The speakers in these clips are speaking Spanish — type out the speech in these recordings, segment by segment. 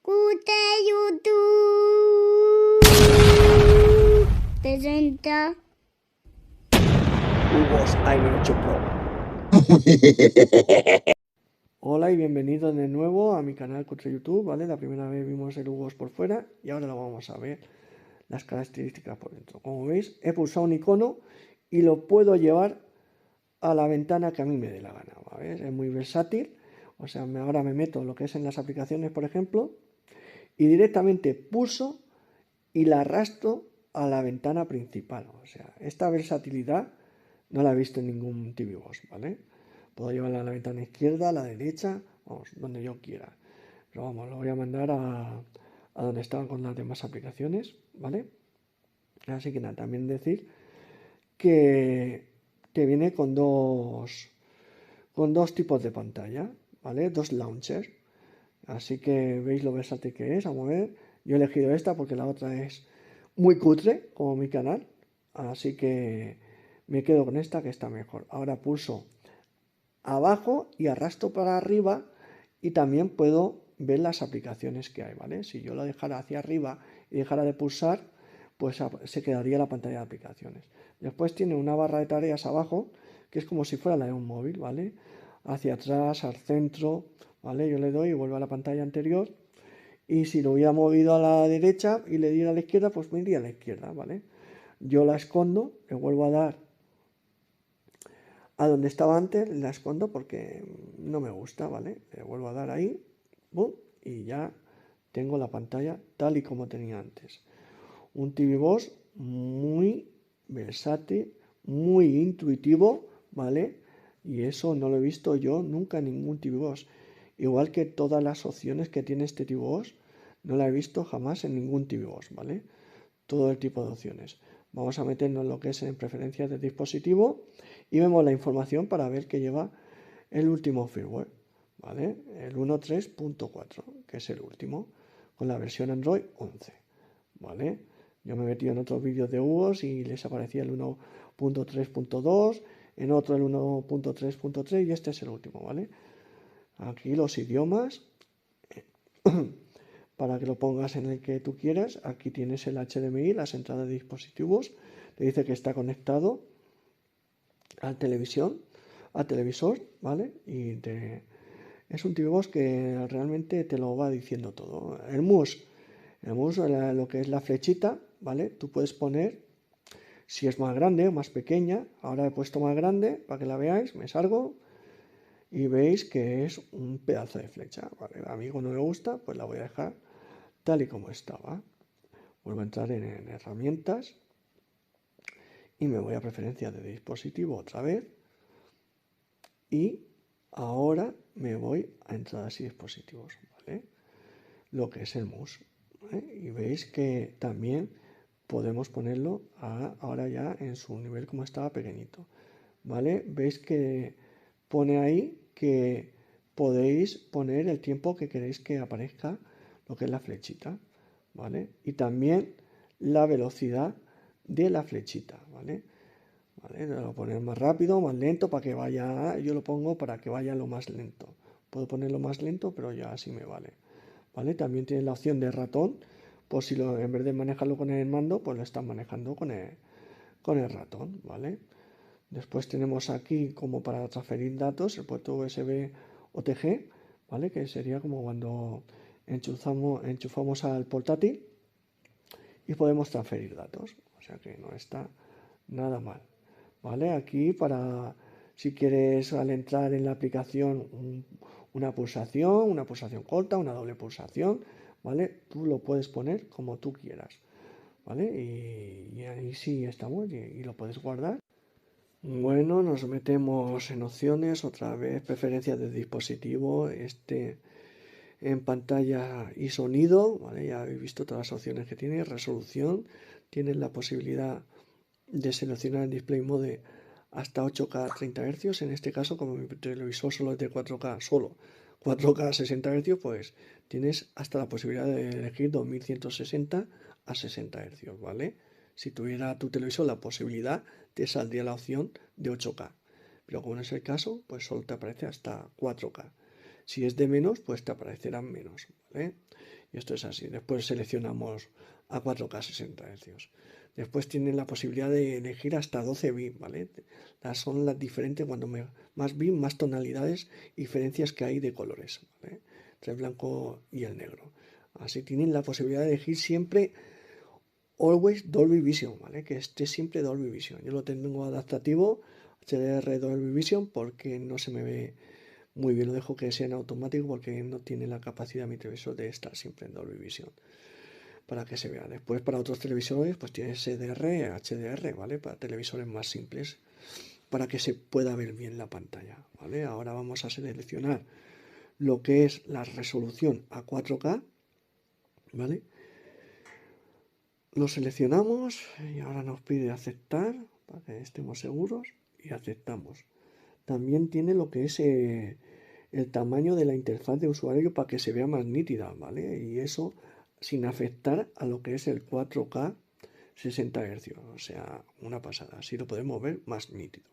Cuta YouTube presenta Hugos AM8 Pro. Hola y bienvenidos de nuevo a mi canal contra YouTube, ¿vale? La primera vez vimos el Hugos por fuera y ahora lo vamos a ver las características por dentro. Como veis, he pulsado un icono y lo puedo llevar a la ventana que a mí me dé la gana, ¿vale? Es muy versátil, o sea, ahora me meto lo que es en las aplicaciones, por ejemplo, y directamente pulso y la arrastro a la ventana principal. O sea, esta versatilidad no la he visto en ningún TV Box, ¿vale? Puedo llevarla a la ventana izquierda, a la derecha, vamos, donde yo quiera. Pero vamos, lo voy a mandar a donde estaban con las demás aplicaciones, ¿vale? Así que nada, también decir que viene con dos tipos de pantalla, ¿vale? Dos launchers. Así que veis lo versátil que es. Vamos a ver. Yo he elegido esta porque la otra es muy cutre, como mi canal. Así que me quedo con esta que está mejor. Ahora pulso abajo y arrastro para arriba y también puedo ver las aplicaciones que hay, ¿vale? Si yo lo dejara hacia arriba y dejara de pulsar, pues se quedaría la pantalla de aplicaciones. Después tiene una barra de tareas abajo, que es como si fuera la de un móvil, ¿vale? Hacia atrás, al centro, ¿vale? Yo le doy y vuelvo a la pantalla anterior. Y si lo hubiera movido a la derecha y le diera a la izquierda, pues me iría a la izquierda, ¿vale? Yo la escondo, le vuelvo a dar a donde estaba antes, la escondo porque no me gusta, ¿vale? Le vuelvo a dar ahí, ¡bum! Y ya tengo la pantalla tal y como tenía antes. Un TV Box muy versátil, muy intuitivo, ¿vale? Y eso no lo he visto yo nunca en ningún TV Box. Igual que todas las opciones que tiene este TV Box, no la he visto jamás en ningún TV Box, ¿vale? Todo el tipo de opciones. Vamos a meternos en lo que es en preferencias del dispositivo y vemos la información para ver que lleva el último firmware, ¿vale? El 1.3.4, que es el último, con la versión Android 11, ¿vale? Yo me he metido en otros vídeos de Hugos y les aparecía el 1.3.2, en otro el 1.3.3 y este es el último, ¿vale? Aquí los idiomas, para que lo pongas en el que tú quieras. Aquí tienes el HDMI, las entradas de dispositivos. Te dice que está conectado a televisión, a televisor, ¿vale? Es un TV Box que realmente te lo va diciendo todo. El mus, lo que es la flechita, ¿vale? Tú puedes poner si es más grande o más pequeña. Ahora he puesto más grande para que la veáis. Me salgo y veis que es un pedazo de flecha, ¿vale? A mí no me gusta, pues la voy a dejar tal y como estaba. Vuelvo a entrar en herramientas y me voy a preferencias de dispositivo otra vez y ahora me voy a entradas y dispositivos, ¿vale? Lo que es el mus, ¿vale? Y veis que también podemos ponerlo ahora ya en su nivel como estaba pequeñito, ¿vale? Veis que pone ahí que podéis poner el tiempo que queréis que aparezca lo que es la flechita, ¿vale? Y también la velocidad de la flechita, ¿vale? ¿Vale? Lo voy a poner más rápido, más lento, para que vaya, yo lo pongo para que vaya lo más lento. Puedo ponerlo más lento, pero ya así me vale, ¿vale? También tienes la opción de ratón, por si en vez de manejarlo con el mando, pues lo estás manejando con el ratón, ¿vale? Después tenemos aquí como para transferir datos el puerto USB OTG, ¿vale? Que sería como cuando enchufamos al portátil y podemos transferir datos. O sea que no está nada mal, ¿vale? Aquí para si quieres al entrar en la aplicación una pulsación corta, una doble pulsación, ¿vale? Tú lo puedes poner como tú quieras, ¿vale? Y ahí sí estamos y lo puedes guardar. Bueno, nos metemos en opciones, otra vez preferencias de dispositivo, en pantalla y sonido, ¿vale? Ya habéis visto todas las opciones que tiene, resolución, tienes la posibilidad de seleccionar el display mode hasta 8K 30 Hz, en este caso como mi televisor solo es de 4K, solo 4K 60 Hz, pues tienes hasta la posibilidad de elegir 2160 a 60 Hz, ¿vale? Si tuviera tu televisor la posibilidad, te saldría la opción de 8K, pero como no es el caso, pues solo te aparece hasta 4K. Si es de menos, pues te aparecerán menos, ¿vale? Y esto es así. Después seleccionamos a 4K 60 Hz. Después tienen la posibilidad de elegir hasta 12 bits, ¿vale? Son las diferentes, más bits, más tonalidades, diferencias que hay de colores, ¿vale? Entre el blanco y el negro. Así tienen la posibilidad de elegir siempre Always Dolby Vision, ¿vale? Que esté siempre Dolby Vision. Yo lo tengo adaptativo, HDR Dolby Vision, porque no se me ve muy bien. Lo dejo que sea en automático porque no tiene la capacidad mi televisor de estar siempre en Dolby Vision. Para que se vea. Después para otros televisores pues tiene SDR, HDR, ¿vale? Para televisores más simples, para que se pueda ver bien la pantalla, ¿vale? Ahora vamos a seleccionar lo que es la resolución a 4K, ¿vale? Lo seleccionamos y ahora nos pide aceptar para que estemos seguros y aceptamos. También tiene lo que es el tamaño de la interfaz de usuario para que se vea más nítida, ¿vale? Y eso sin afectar a lo que es el 4K 60 Hz, o sea, una pasada, así lo podemos ver más nítido.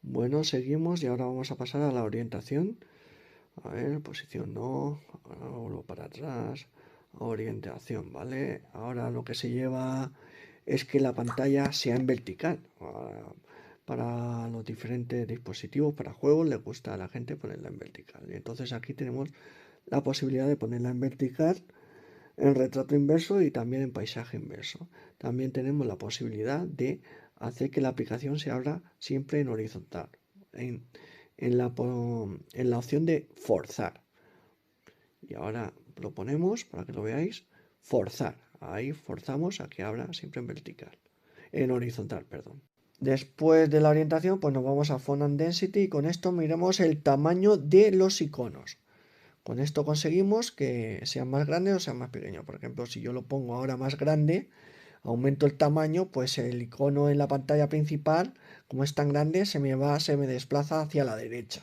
Bueno, seguimos y ahora vamos a pasar a la orientación. A ver, posición no, ahora vuelvo para atrás, orientación, ¿vale? Ahora lo que se lleva es que la pantalla sea en vertical. Para los diferentes dispositivos, para juegos, le gusta a la gente ponerla en vertical. Y entonces aquí tenemos la posibilidad de ponerla en vertical, en retrato inverso y también en paisaje inverso. También tenemos la posibilidad de hacer que la aplicación se abra siempre en horizontal, en la opción de forzar. Y ahora lo ponemos para que lo veáis, forzar. Ahí forzamos a que abra siempre en vertical, en horizontal, perdón. Después de la orientación, pues nos vamos a Font and Density y con esto miremos el tamaño de los iconos. Con esto conseguimos que sean más grandes o sean más pequeños. Por ejemplo, si yo lo pongo ahora más grande, aumento el tamaño, pues el icono en la pantalla principal, como es tan grande, se me desplaza hacia la derecha.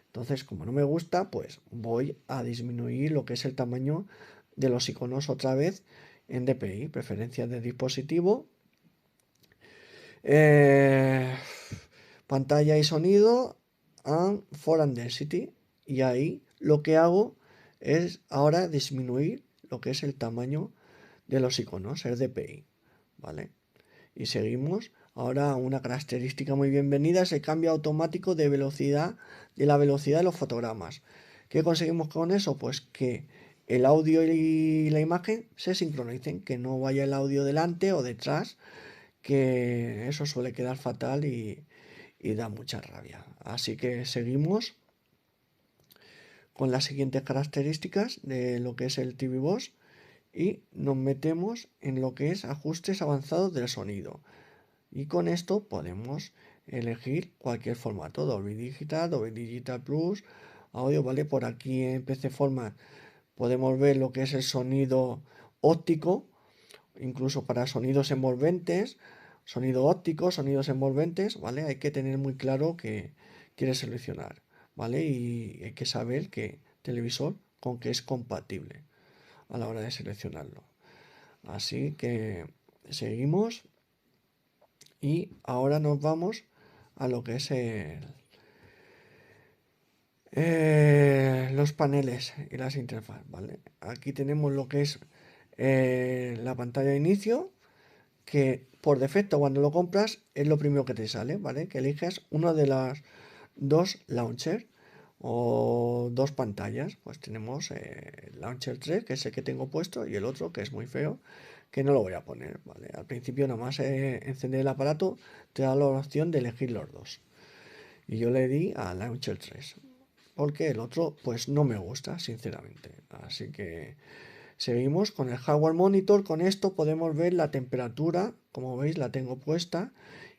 Entonces, como no me gusta, pues voy a disminuir lo que es el tamaño de los iconos otra vez en DPI, preferencias de dispositivo. Pantalla y sonido and Font and Density, y ahí lo que hago es ahora disminuir lo que es el tamaño de los iconos, el DPI, ¿vale? Y seguimos. Ahora una característica muy bienvenida es el cambio automático de la velocidad de los fotogramas. ¿Qué conseguimos con eso? Pues que el audio y la imagen se sincronicen, que no vaya el audio delante o detrás, que eso suele quedar fatal y da mucha rabia. Así que seguimos con las siguientes características de lo que es el TV Box y nos metemos en lo que es ajustes avanzados del sonido. Y con esto podemos elegir cualquier formato, Dolby Digital, Dolby Digital Plus, audio, ¿vale? Por aquí en PC Format podemos ver lo que es el sonido óptico, incluso para sonidos envolventes, sonido óptico, sonidos envolventes, ¿vale? Hay que tener muy claro que quieres seleccionar, ¿vale? Y hay que saber qué televisor con qué es compatible a la hora de seleccionarlo. Así que seguimos y ahora nos vamos a lo que es los paneles y las interfaces, ¿vale? Aquí tenemos lo que es la pantalla de inicio, que por defecto cuando lo compras es lo primero que te sale, ¿vale? Que eliges una de las dos launchers o dos pantallas. Pues tenemos el launcher 3, que es el que tengo puesto, y el otro, que es muy feo, que no lo voy a poner, ¿vale? Al principio nada más encender el aparato te da la opción de elegir los dos. Y yo le di a launcher 3, porque el otro pues no me gusta, sinceramente. Así que seguimos con el hardware monitor. Con esto podemos ver la temperatura, como veis la tengo puesta,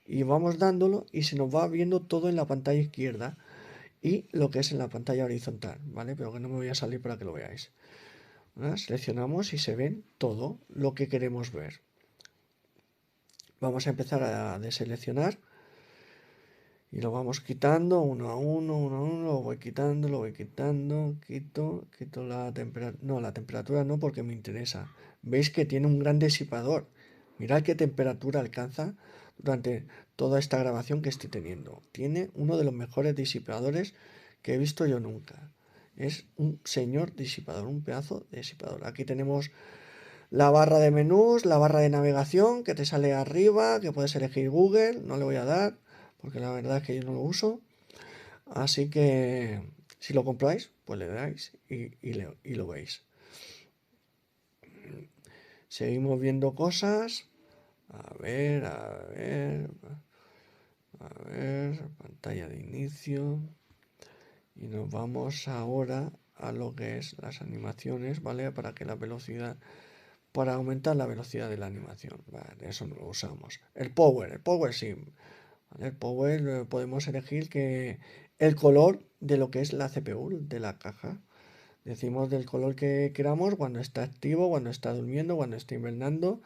y vamos dándolo y se nos va viendo todo en la pantalla izquierda y lo que es en la pantalla horizontal, ¿vale? Pero que no me voy a salir para que lo veáis. ¿Vale? Seleccionamos y se ven todo lo que queremos ver. Vamos a empezar a deseleccionar y lo vamos quitando uno a uno, lo voy quitando, quito la temperatura, no, la temperatura no, porque me interesa. Veis que tiene un gran disipador. Mirad qué temperatura alcanza durante toda esta grabación que estoy teniendo. Tiene uno de los mejores disipadores que he visto yo nunca. Es un señor disipador, un pedazo de disipador. Aquí tenemos la barra de menús, la barra de navegación que te sale arriba, que puedes elegir Google. No le voy a dar porque la verdad es que yo no lo uso. Así que si lo compráis, pues le dais y lo veis. Seguimos viendo cosas. A ver, a ver, a ver, pantalla de inicio. Y nos vamos ahora a lo que es las animaciones, ¿vale? Para aumentar la velocidad de la animación. Vale, eso no lo usamos. El power sí. ¿Vale? El power podemos elegir que el color de lo que es la CPU, de la caja. Decimos del color que queramos cuando está activo, cuando está durmiendo, cuando está invernando,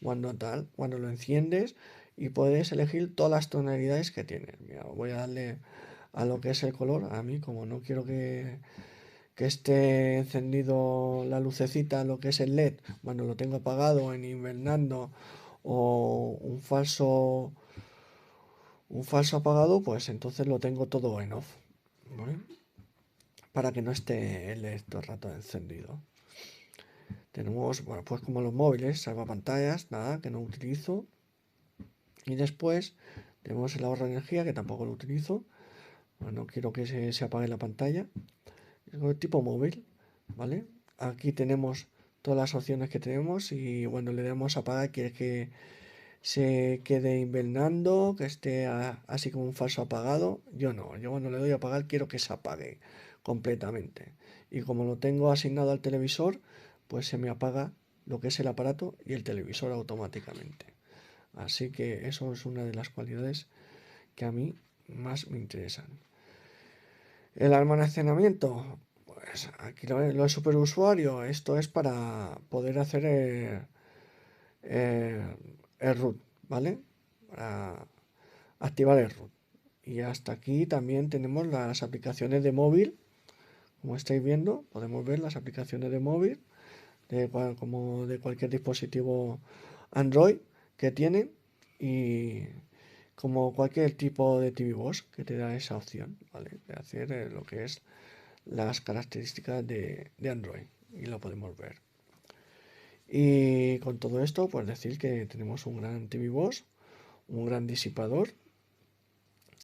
cuando lo enciendes y puedes elegir todas las tonalidades que tiene. Mira, voy a darle a lo que es el color. A mí, como no quiero que esté encendido la lucecita, lo que es el LED, cuando lo tengo apagado en invernando o un falso apagado, pues entonces lo tengo todo en off, ¿vale? Para que no esté el LED todo el rato encendido. Tenemos, bueno, pues como los móviles, salvapantallas, nada, que no utilizo. Y después tenemos el ahorro de energía, que tampoco lo utilizo. Bueno, no quiero que se apague la pantalla. Es tipo móvil, ¿vale? Aquí tenemos todas las opciones que tenemos y bueno, le damos a apagar, quiere que se quede invernando, que esté así como un falso apagado. Yo no, yo cuando le doy a apagar quiero que se apague completamente. Y como lo tengo asignado al televisor, pues se me apaga lo que es el aparato y el televisor automáticamente. Así que eso es una de las cualidades que a mí más me interesan. El almacenamiento, pues aquí lo de superusuario, esto es para poder hacer el root, ¿vale? Para activar el root. Y hasta aquí también tenemos las aplicaciones de móvil. Como estáis viendo, podemos ver las aplicaciones de móvil, como de cualquier dispositivo Android que tiene. Y como cualquier tipo de TV Box que te da esa opción, ¿vale? De hacer lo que es las características de Android. Y lo podemos ver. Y con todo esto, pues decir que tenemos un gran TV Box, un gran disipador